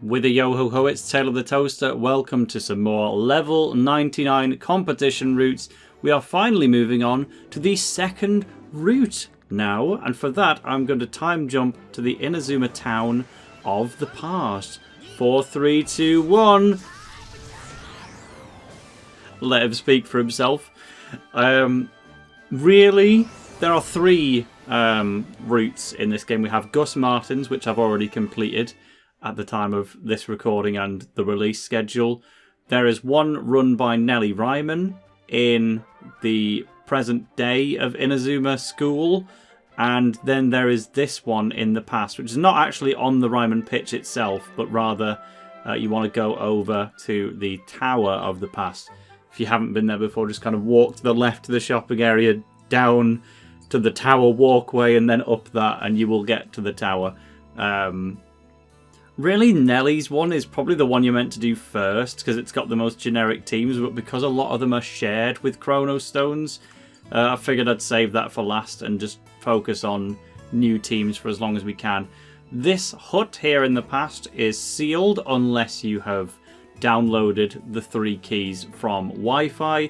With a yo-ho-ho, it's Tale of the Toaster. Welcome to some more level 99 competition routes. We are finally moving on to the second route now, and for that I'm going to time jump to the Inazuma town of the past. 4, 3, 2, 1. Let him speak for himself. Really, there are three routes in this game. We have Gus Martin's, which I've already completed at the time of this recording and the release schedule. There is one run by Nellie Ryman in the present day of Inazuma School, and then there is this one in the past, which is not actually on the Ryman pitch itself, but rather you want to go over to the Tower of the Past. If you haven't been there before, just kind of walk to the left of the shopping area, down to the tower walkway, and then up that, and you will get to the tower. Really, Nellie's one is probably the one you're meant to do first, because it's got the most generic teams, but because a lot of them are shared with Chrono Stones, I figured I'd save that for last and just focus on new teams for as long as we can. This hut here in the past is sealed unless you have downloaded the 3 keys from Wi-Fi.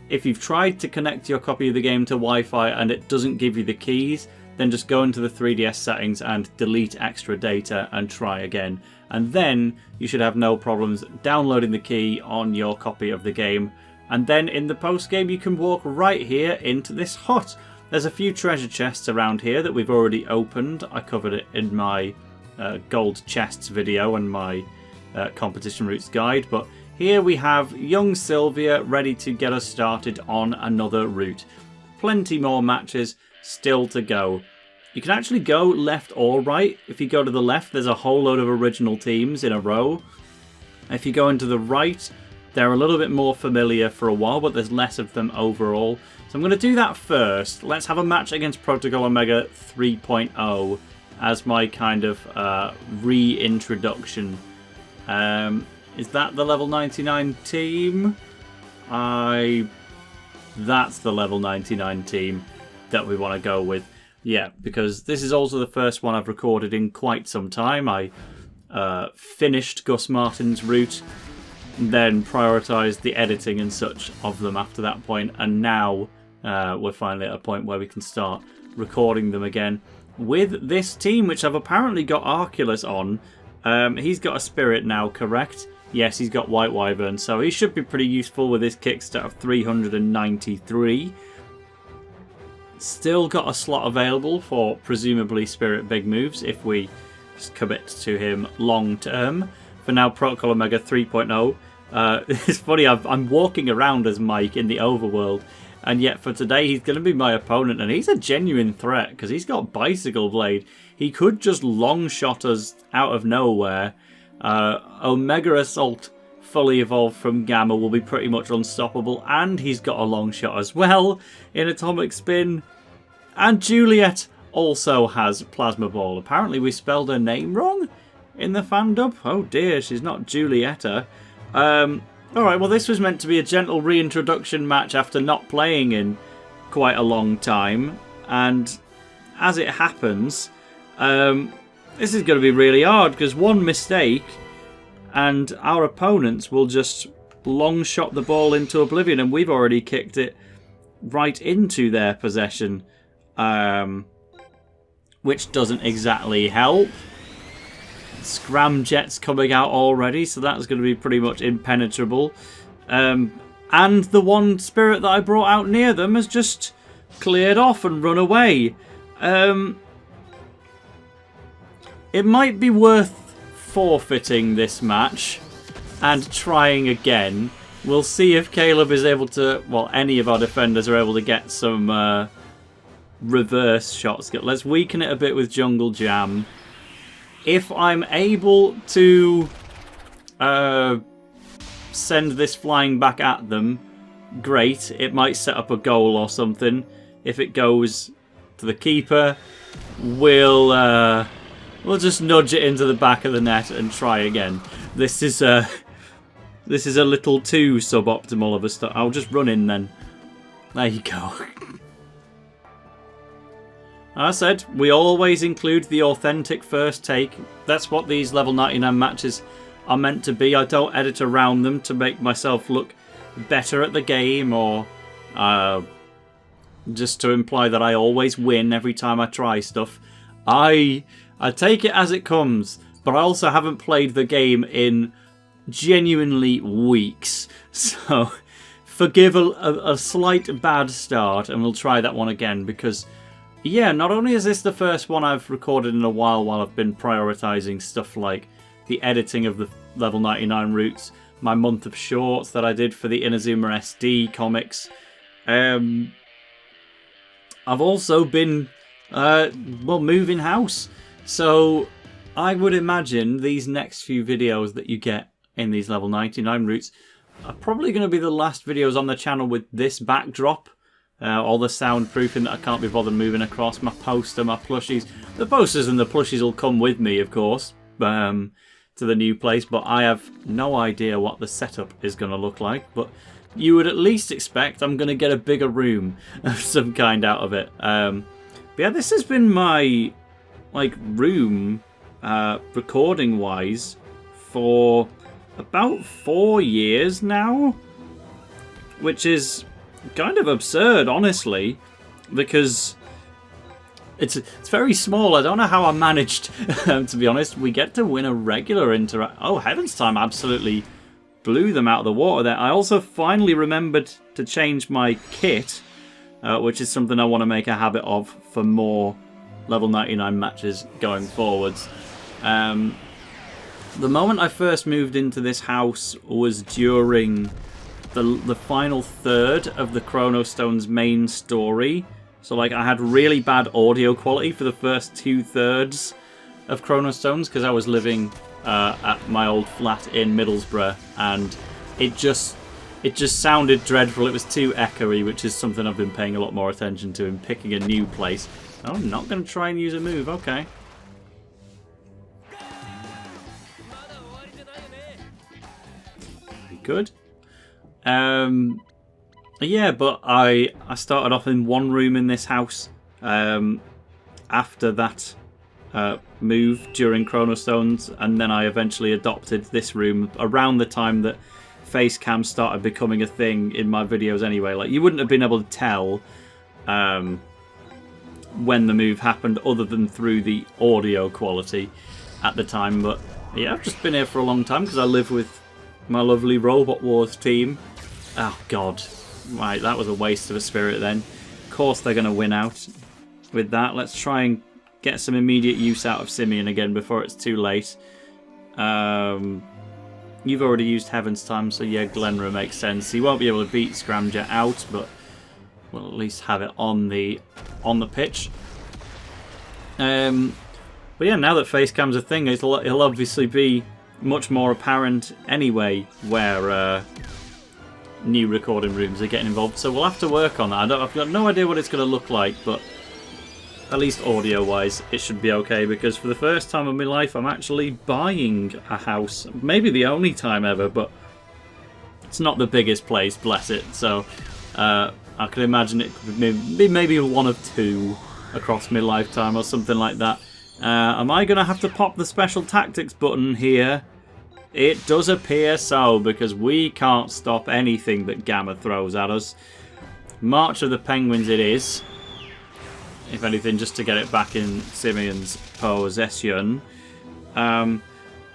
If you've tried to connect your copy of the game to Wi-Fi and it doesn't give you the keys, then just go into the 3DS settings and delete extra data and try again. And then you should have no problems downloading the key on your copy of the game. And then in the post-game you can walk right here into this hut. There's a few treasure chests around here that we've already opened. I covered it in my gold chests video and my competition routes guide. But here we have young Silvia ready to get us started on another route. Plenty more matches still to go. You can actually go left or right. If you go to the left, there's a whole load of original teams in a row. If you go into the right, they're a little bit more familiar for a while, but there's less of them overall. So I'm going to do that first. Let's have a match against Protocol Omega 3.0 as my kind of reintroduction. Is that the level 99 team? That's the level 99 team that we want to go with. Yeah, because this is also the first one I've recorded in quite some time. I finished Gus Martin's route, then prioritised the editing and such of them after that point, and now we're finally at a point where we can start recording them again with this team, which I've apparently got Arculus on. He's got a spirit now, correct? Yes, he's got White Wyvern, so he should be pretty useful with his kickstart of 393. Still got a slot available for presumably Spirit Big Moves if we just commit to him long term. For now, Protocol Omega 3.0. It's funny, I'm walking around as Mike in the overworld, and yet for today he's going to be my opponent, and he's a genuine threat because he's got Bicycle Blade. He could just long shot us out of nowhere. Omega Assault fully evolved from Gamma will be pretty much unstoppable, and he's got a long shot as well in Atomic Spin. And Juliet also has Plasma Ball. Apparently we spelled her name wrong in the fandub. Oh dear, she's not Julietta. Alright, well this was meant to be a gentle reintroduction match after not playing in quite a long time, and as it happens, this is going to be really hard because one mistake and our opponents will just long shot the ball into oblivion, and we've already kicked it right into their possession, which doesn't exactly help. Scramjet's coming out already, so that's going to be pretty much impenetrable. And the one spirit that I brought out near them has just cleared off and run away. It might be worth forfeiting this match and trying again. We'll see if Caleb is able to, well, any of our defenders are able to get some reverse shots. Let's weaken it a bit with Jungle Jam. If I'm able to send this flying back at them, great. It might set up a goal or something. If it goes to the keeper, we'll just nudge it into the back of the net and try again. This is a little too suboptimal of a start. I'll just run in then. There you go. I said, we always include the authentic first take. That's what these level 99 matches are meant to be. I don't edit around them to make myself look better at the game, or just to imply that I always win every time I try stuff. I take it as it comes, but I also haven't played the game in genuinely weeks. So forgive a slight bad start, and we'll try that one again, because yeah, not only is this the first one I've recorded in a while I've been prioritising stuff like the editing of the level 99 routes, my month of shorts that I did for the Inazuma SD comics. I've also been, moving house. So I would imagine these next few videos that you get in these level 99 routes are probably going to be the last videos on the channel with this backdrop. All the soundproofing that I can't be bothered moving across, my poster, my plushies. The posters and the plushies will come with me, of course, to the new place, but I have no idea what the setup is going to look like. But you would at least expect I'm going to get a bigger room of some kind out of it. But yeah, this has been my room, recording-wise, for about 4 years now, which is kind of absurd, honestly, because it's very small. I don't know how I managed, to be honest. We get to win a regular Oh, Heaven's Time absolutely blew them out of the water there. I also finally remembered to change my kit, which is something I want to make a habit of for more level 99 matches going forwards. The moment I first moved into this house was during the final third of the Chrono Stones main story. So I had really bad audio quality for the first 2/3 of Chrono Stones because I was living at my old flat in Middlesbrough, and it just sounded dreadful. It was too echoey, which is something I've been paying a lot more attention to in picking a new place. Oh, I'm not going to try and use a move. Okay. Very good. Yeah, but I started off in one room in this house after that move during Chrono Stones, and then I eventually adopted this room around the time that face cam started becoming a thing in my videos anyway. Like, you wouldn't have been able to tell when the move happened other than through the audio quality at the time. But yeah, I've just been here for a long time because I live with my lovely Robot Wars team. Oh, God. Right, that was a waste of a spirit then. Of course they're going to win out with that. Let's try and get some immediate use out of Simeon again before it's too late. You've already used Heaven's Time, so yeah, Glenra makes sense. He won't be able to beat Scramjet out, but we'll at least have it on the pitch. But yeah, now that Facecam's a thing, it'll obviously be much more apparent anyway where new recording rooms are getting involved, so we'll have to work on that. I've got no idea what it's going to look like, but at least audio-wise, it should be okay, because for the first time in my life, I'm actually buying a house. Maybe the only time ever, but it's not the biggest place, bless it, so I can imagine it could be maybe one of two across my lifetime or something like that. Am I going to have to pop the special tactics button here? It does appear so, because we can't stop anything that Gamma throws at us. March of the Penguins it is. If anything, just to get it back in Simeon's possession. But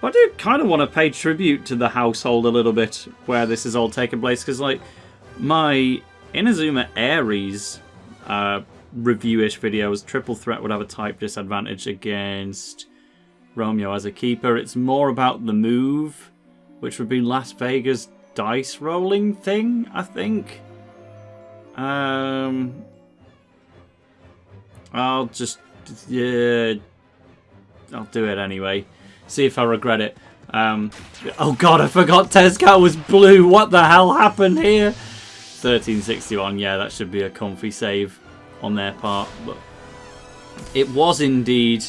I do kind of want to pay tribute to the household a little bit where this is all taking place, because like my Inazuma Aries review-ish videos, Triple Threat would have a type disadvantage against Romeo as a keeper. It's more about the move, which would be Las Vegas dice rolling thing, I think. I'll just, yeah, I'll do it anyway. See if I regret it. Oh god, I forgot Tezcat was blue. What the hell happened here? 1361, yeah, that should be a comfy save on their part. But it was indeed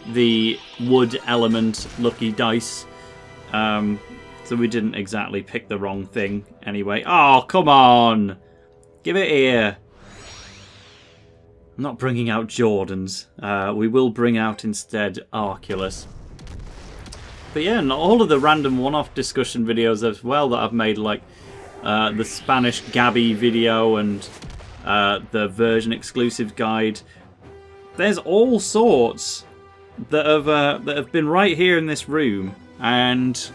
the wood element lucky dice. So we didn't exactly pick the wrong thing anyway. Oh, come on! Give it here. not bringing out Jordans. We will bring out instead Arculus. But yeah, and all of the random one-off discussion videos as well that I've made, like the Spanish Gabby video and the version exclusive guide. There's all sorts that have been right here in this room, and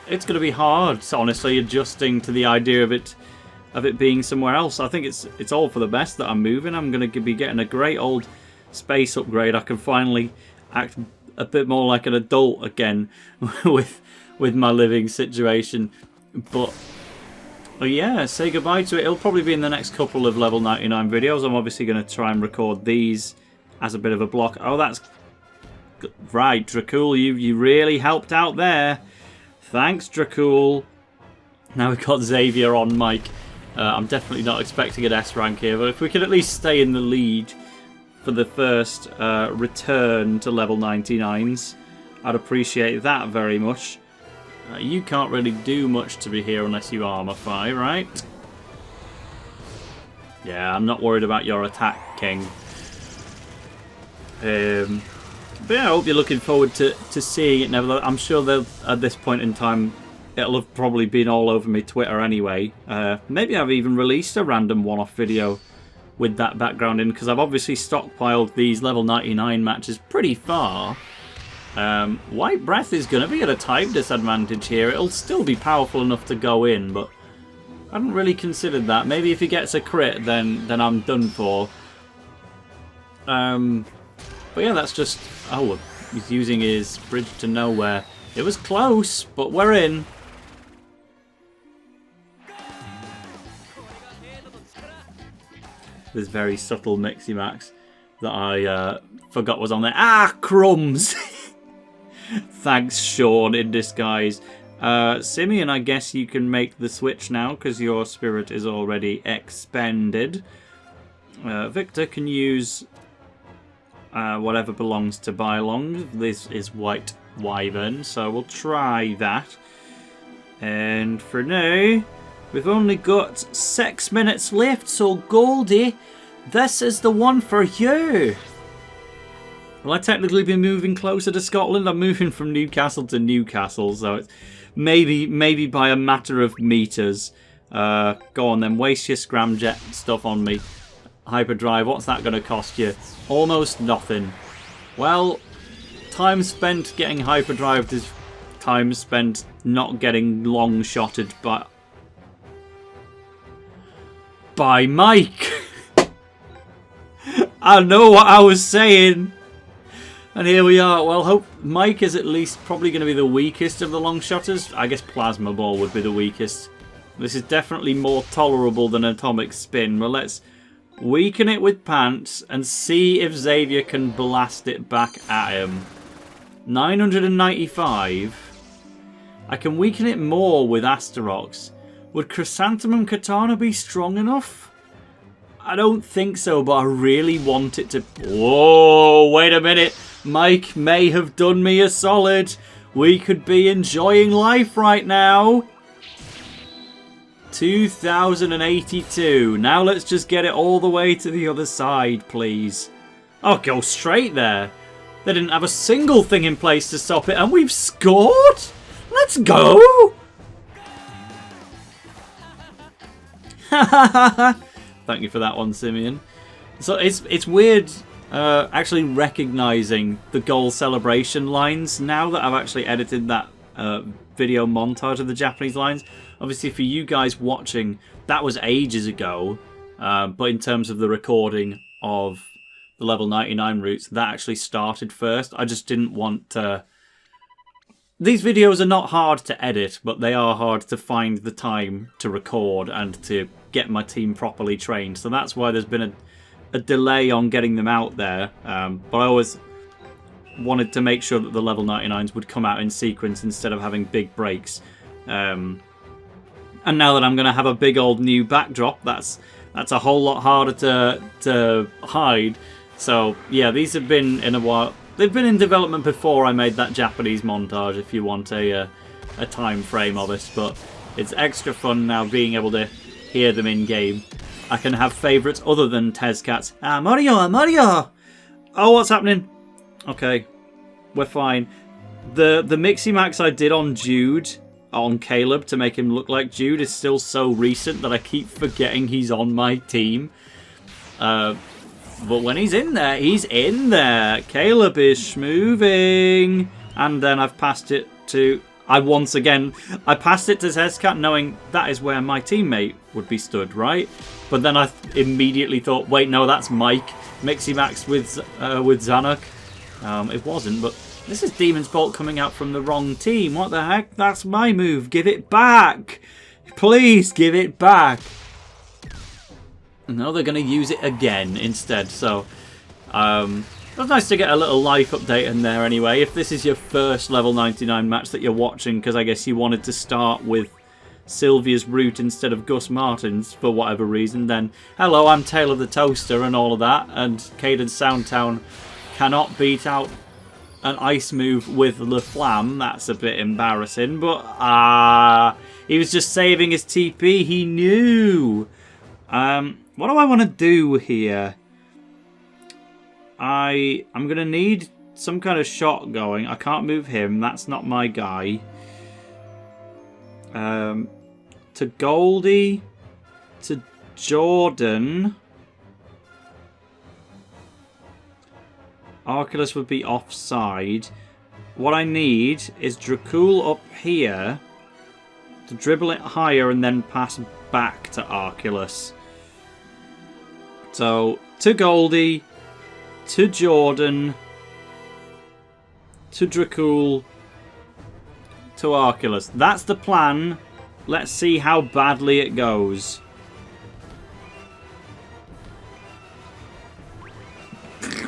it's going to be hard, honestly, adjusting to the idea of it being somewhere else. I think it's all for the best that I'm moving. I'm going to be getting a great old space upgrade. I can finally act a bit more like an adult again with my living situation. But yeah, say goodbye to it. It'll probably be in the next couple of level 99 videos. I'm obviously going to try and record these as a bit of a block. Oh, that's right, Dracul. You really helped out there. Thanks, Dracul. Now we've got Xavier on mic. I'm definitely not expecting an S rank here, but if we could at least stay in the lead for the first return to level 99s, I'd appreciate that very much. You can't really do much to be here unless you armorify, right? Yeah, I'm not worried about your attack, King. But yeah, I hope you're looking forward to seeing it. Nevertheless, I'm sure they'll, at this point in time, it'll have probably been all over my Twitter anyway. Maybe I've even released a random one-off video with that background in, because I've obviously stockpiled these level 99 matches pretty far. White Breath is going to be at a time disadvantage here. It'll still be powerful enough to go in, but I hadn't really considered that. Maybe if he gets a crit, then I'm done for. But yeah, that's just... Oh, he's using his bridge to nowhere. It was close, but we're in. This very subtle Mixie Max that I forgot was on there. Ah, crumbs! Thanks, Sean, in disguise. Simeon, I guess you can make the switch now because your spirit is already expended. Victor can use whatever belongs to Bylong. This is White Wyvern, so we'll try that. And for now, we've only got 6 minutes left, so Goldie, this is the one for you. Will I technically be moving closer to Scotland? I'm moving from Newcastle to Newcastle, so it's maybe by a matter of meters. Go on then, waste your scramjet stuff on me. Hyperdrive, what's that going to cost you? Almost nothing. Well, time spent getting hyperdrived is time spent not getting long-shotted by Mike. I know what I was saying. And here we are. Well, Mike is at least probably going to be the weakest of the long-shotters. I guess Plasma Ball would be the weakest. This is definitely more tolerable than Atomic Spin. Well, let's weaken it with Pants and see if Xavier can blast it back at him. 995. I can weaken it more with Asterox. Would Chrysanthemum Katana be strong enough? I don't think so, but I really want it to... Whoa, wait a minute. Mike may have done me a solid. We could be enjoying life right now. 2082. Now let's just get it all the way to the other side, please. Oh, go straight there. They didn't have a single thing in place to stop it, and we've scored? Let's go! Thank you for that one, Simeon. So it's weird actually recognising the goal celebration lines now that I've actually edited that video montage of the Japanese lines. Obviously, for you guys watching, that was ages ago. But in terms of the recording of the level 99 routes, that actually started first. I just didn't want to... These videos are not hard to edit, but they are hard to find the time to record and to get my team properly trained. So that's why there's been a delay on getting them out there. But I always wanted to make sure that the level 99s would come out in sequence instead of having big breaks. And now that I'm going to have a big old new backdrop, that's a whole lot harder to hide. So yeah, these have been in a while. They've been in development before I made that Japanese montage, if you want a time frame of it. But it's extra fun now being able to hear them in game. I can have favourites other than Tezcats. Mario! Oh, what's happening? Okay, we're fine. The Mixie Max I did on Jude, on Caleb, to make him look like Jude is still so recent that I keep forgetting he's on my team. But when he's in there, he's in there. Caleb is schmoving. And then I've passed it to... I passed it to Tezcat knowing that is where my teammate would be stood, right? But then I immediately thought, wait, no, that's Mike. Mixie Max with Zanuck. It wasn't, but this is Demon's Bolt coming out from the wrong team. What the heck? That's my move. Give it back. Please give it back. No, they're going to use it again instead. So, it was nice to get a little life update in there anyway. If this is your first level 99 match that you're watching, because I guess you wanted to start with Silvia's route instead of Gus Martin's for whatever reason, then hello, I'm TaleOfTheToaster and all of that, and Caden Soundtown cannot beat out an ice move with Le Flamme. That's a bit embarrassing, but he was just saving his TP. He knew. What do I want to do here? I'm going to need some kind of shot going. I can't move him. That's not my guy. To Goldie. To Jordan. Arculus would be offside. What I need is Dracul up here to dribble it higher and then pass back to Arculus. So, to Goldie, to Jordan, to Dracul, to Arculus. That's the plan. Let's see how badly it goes.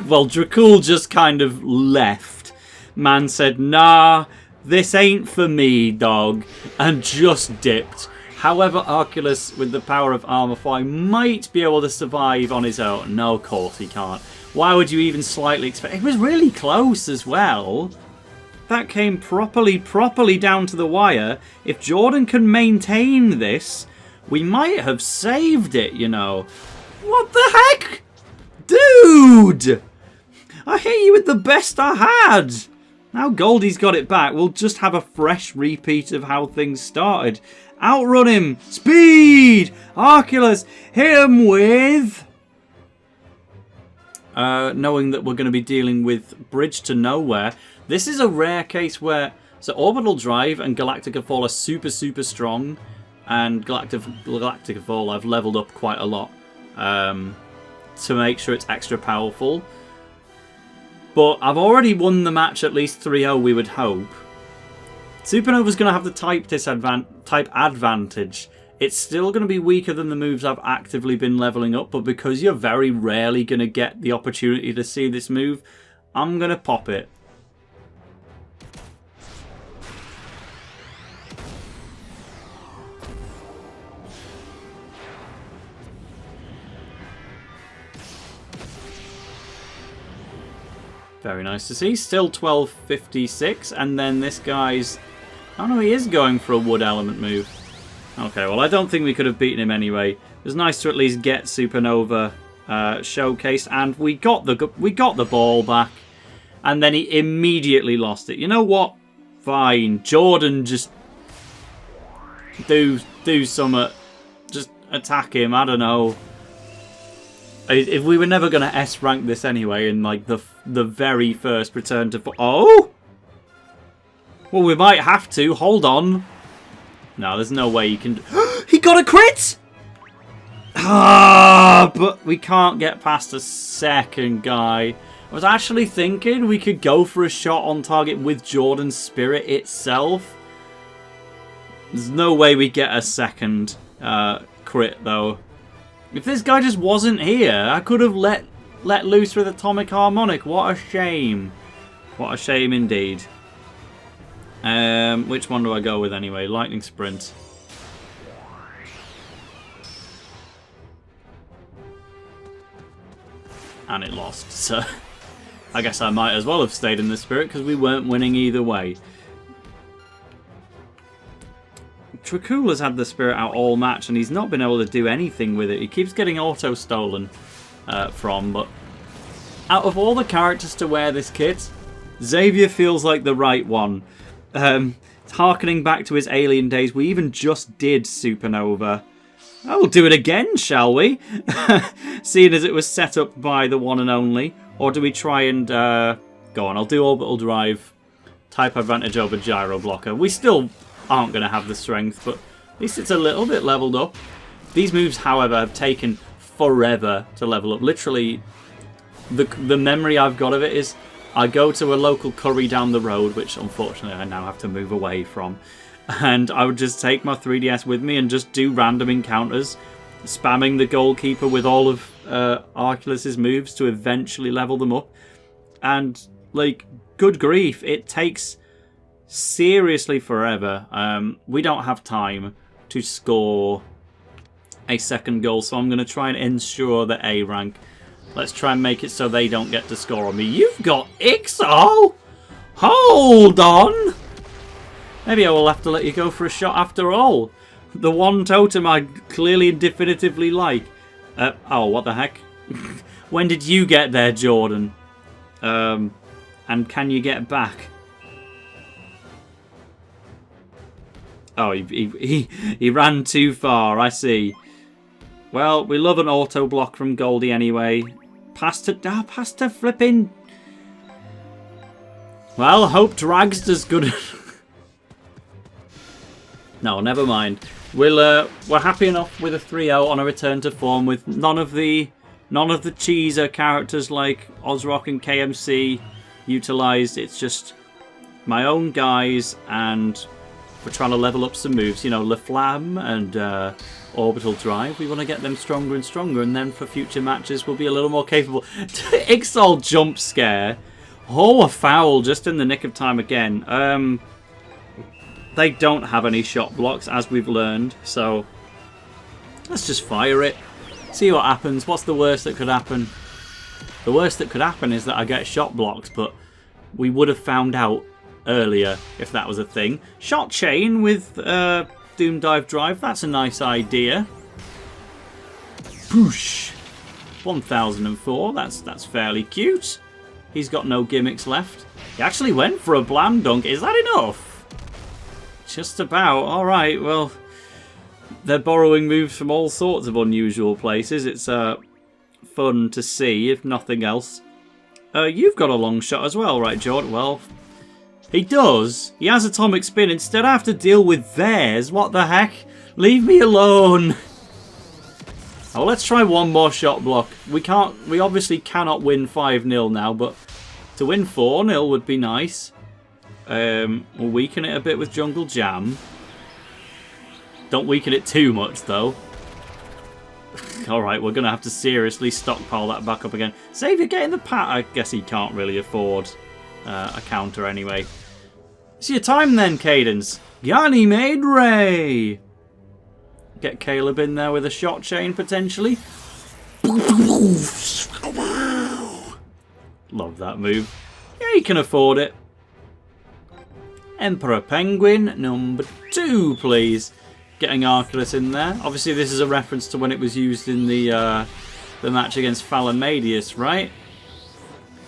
Well, Dracul just kind of left. Man said, nah, this ain't for me, dog, and just dipped. However, Arculus, with the power of Armor 5, might be able to survive on his own. No, of course he can't. Why would you even slightly expect... It was really close as well. That came properly down to the wire. If Jordan can maintain this, we might have saved it, you know. What the heck? Dude! I hit you with the best I had. Now Goldie's got it back. We'll just have a fresh repeat of how things started. Outrun him. Speed! Arculus, hit him with... knowing that we're going to be dealing with Bridge to Nowhere. This is a rare case where... So Orbital Drive and Galactica Fall are super strong. And Galactica Fall I've leveled up quite a lot. To make sure it's extra powerful. But I've already won the match at least 3-0, we would hope. Supernova's going to have the type advantage. It's still going to be weaker than the moves I've actively been leveling up, but because you're very rarely going to get the opportunity to see this move, I'm going to pop it. Very nice to see. Still 1256, and then this guy's... Oh no, he is going for a wood element move. Okay, well I don't think we could have beaten him anyway. It was nice to at least get Supernova showcased, and we got the ball back, and then he immediately lost it. You know what? Fine. Jordan, just do something. Just attack him. I don't know. If we were never going to S-rank this anyway in like the very first return to... Oh! Well, we might have to. Hold on. No, there's no way you can... He got a crit! But we can't get past a second guy. I was actually thinking we could go for a shot on target with Jordan's Spirit itself. There's no way we get a second crit, though. If this guy just wasn't here, I could have let loose with Atomic Harmonic. What a shame. What a shame indeed. Which one do I go with anyway? Lightning Sprint. And it lost, so I guess I might as well have stayed in the Spirit because we weren't winning either way. Dracula's had the spirit out all match and he's not been able to do anything with it. He keeps getting auto-stolen from, but out of all the characters to wear this kit, Xavier feels like the right one. Harkening back to his alien days, we even just did Supernova. Oh, we'll do it again, shall we? Seeing as it was set up by the one and only. Or do we try and... go on, I'll do Orbital Drive. Type advantage over Gyro Blocker. We still aren't going to have the strength, but at least it's a little bit leveled up. These moves, however, have taken forever to level up. Literally, the memory I've got of it is I go to a local curry down the road, which unfortunately I now have to move away from, and I would just take my 3DS with me and just do random encounters, spamming the goalkeeper with all of Arculus's moves to eventually level them up. And, like, good grief, it takes seriously forever. We don't have time to score a second goal, so I'm going to try and ensure the A rank. Let's try and make it so they don't get to score on me. You've got Ixo? Hold on! Maybe I will have to let you go for a shot after all. The one totem I clearly and definitively like. Oh, what the heck? When did you get there, Jordan? And can you get back? Oh, he ran too far, I see. Well, we love an auto block from Goldie anyway. Pass to flipping. Well, hope Dragster's good. No, never mind. We're happy enough with a 3-0 on a return to form with none of the cheeser characters like Ozrock and KMC utilised. It's just my own guys, and we're trying to level up some moves. You know, Le Flamme and Orbital Drive. We want to get them stronger and stronger, and then for future matches we'll be a little more capable. Ixol jump scare. Oh, a foul just in the nick of time again. They don't have any shot blocks, as we've learned, so let's just fire it. See what happens. What's the worst that could happen? The worst that could happen is that I get shot blocked, but we would have found out earlier if that was a thing. Shot chain with Doom Dive Drive. That's a nice idea. Poosh. 1004. That's fairly cute. He's got no gimmicks left. He actually went for a Blam Dunk. Is that enough? Just about. Alright, well, they're borrowing moves from all sorts of unusual places. It's fun to see, if nothing else. You've got a long shot as well, right, Jordan? Well, he does. He has Atomic Spin. Instead, I have to deal with theirs. What the heck? Leave me alone. Oh, let's try one more shot block. We obviously cannot win 5-0 now, but to win 4-0 would be nice. We'll weaken it a bit with Jungle Jam. Don't weaken it too much, though. Alright, we're going to have to seriously stockpile that back up again. Xavier getting the pat. I guess he can't really afford a counter anyway. It's your time then, Cadence. Ganymede Ray! Get Caleb in there with a shot chain, potentially. Love that move. Yeah, he can afford it. Emperor Penguin, number 2, please. Getting Arculus in there. Obviously, this is a reference to when it was used in the match against Phalamadius, right?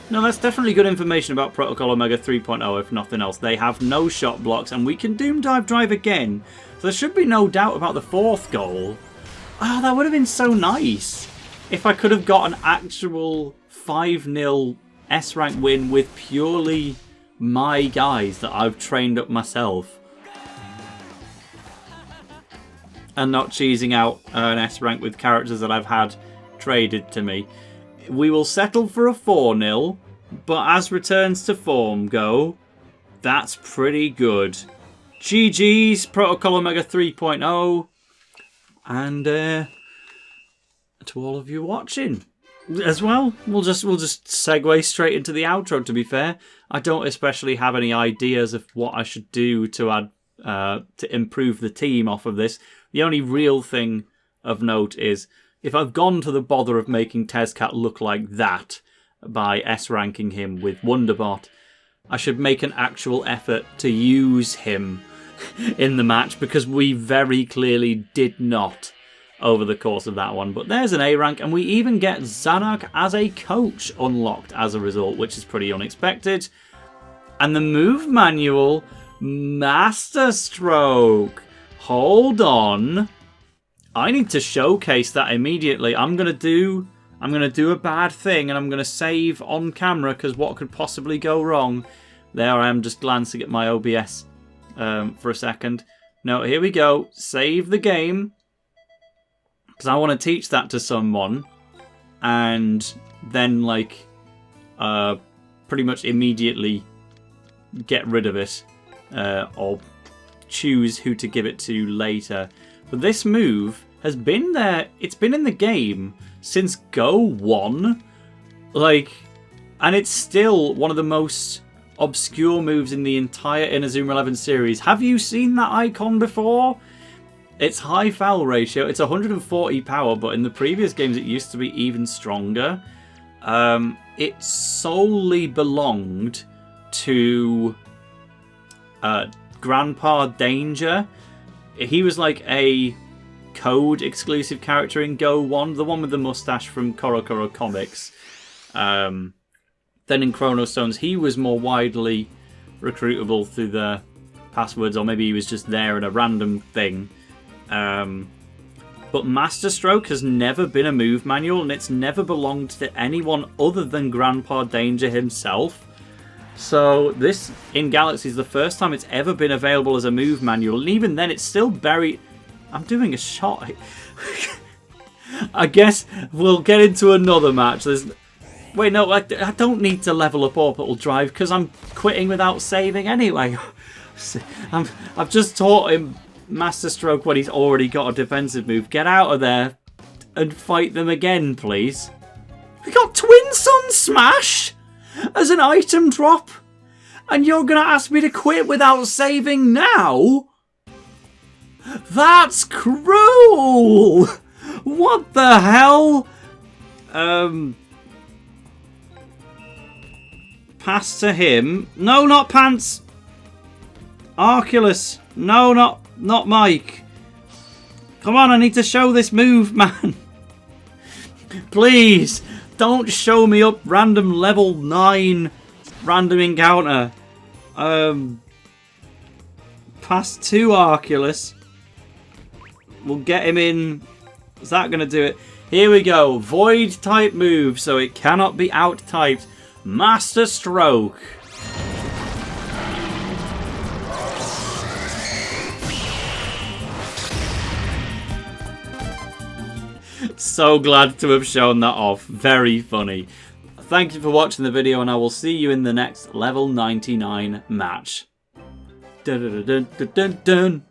No, that's definitely good information about Protocol Omega 3.0, if nothing else. They have no shot blocks, and we can Doom Dive Drive again. So there should be no doubt about the 4th goal. Oh, that would have been so nice if I could have got an actual 5-0 S-rank win with purely my guys that I've trained up myself. And not cheesing out an S-rank with characters that I've had traded to me. We will settle for a 4-0, but as returns to form go, that's pretty good. GG's, Protocol Omega 3.0, and to all of you watching as well. We'll just segue straight into the outro, to be fair. I don't especially have any ideas of what I should do to add to improve the team off of this. The only real thing of note is if I've gone to the bother of making Tezcat look like that by S-ranking him with Wonderbot, I should make an actual effort to use him in the match because we very clearly did not over the course of that one. But there's an A rank, and we even get Zanuck as a coach unlocked as a result, which is pretty unexpected. And the move manual, Master Stroke. Hold on. I need to showcase that immediately. I'm gonna do a bad thing, and I'm gonna save on camera because what could possibly go wrong? There I am, just glancing at my OBS for a second. No, here we go. Save the game. Because I want to teach that to someone. And then, like, pretty much immediately get rid of it. Or choose who to give it to later. But this move has been there. It's been in the game since Go 1. Like, and it's still one of the most obscure moves in the entire Inazuma 11 series. Have you seen that icon before? It's high foul ratio. It's 140 power, but in the previous games it used to be even stronger. It solely belonged to Grandpa Danger. He was like a code exclusive character in Go 1, the one with the mustache from Korokoro Comics. Then in Chrono Stones, he was more widely recruitable through the passwords, or maybe he was just there in a random thing. But Master Stroke has never been a move manual, and it's never belonged to anyone other than Grandpa Danger himself. So this, in Galaxy, is the first time it's ever been available as a move manual, and even then it's still buried... I'm doing a shot. I guess we'll get into another match. Wait, no, I don't need to level up Orbital Drive because I'm quitting without saving anyway. I've just taught him Master Stroke when he's already got a defensive move. Get out of there and fight them again, please. We got Twin Sun Smash as an item drop, and you're going to ask me to quit without saving now? That's cruel! What the hell? Pass to him. No, not Pants. Arculus. No, not Mike. Come on, I need to show this move, man. Please, don't show me up random level 9 random encounter. Pass to Arculus. We'll get him in. Is that going to do it? Here we go. Void type move, so it cannot be out typed. Master Stroke. So glad to have shown that off. Very funny. Thank you for watching the video, and I will see you in the next level 99 match. Dun, dun, dun, dun, dun, dun.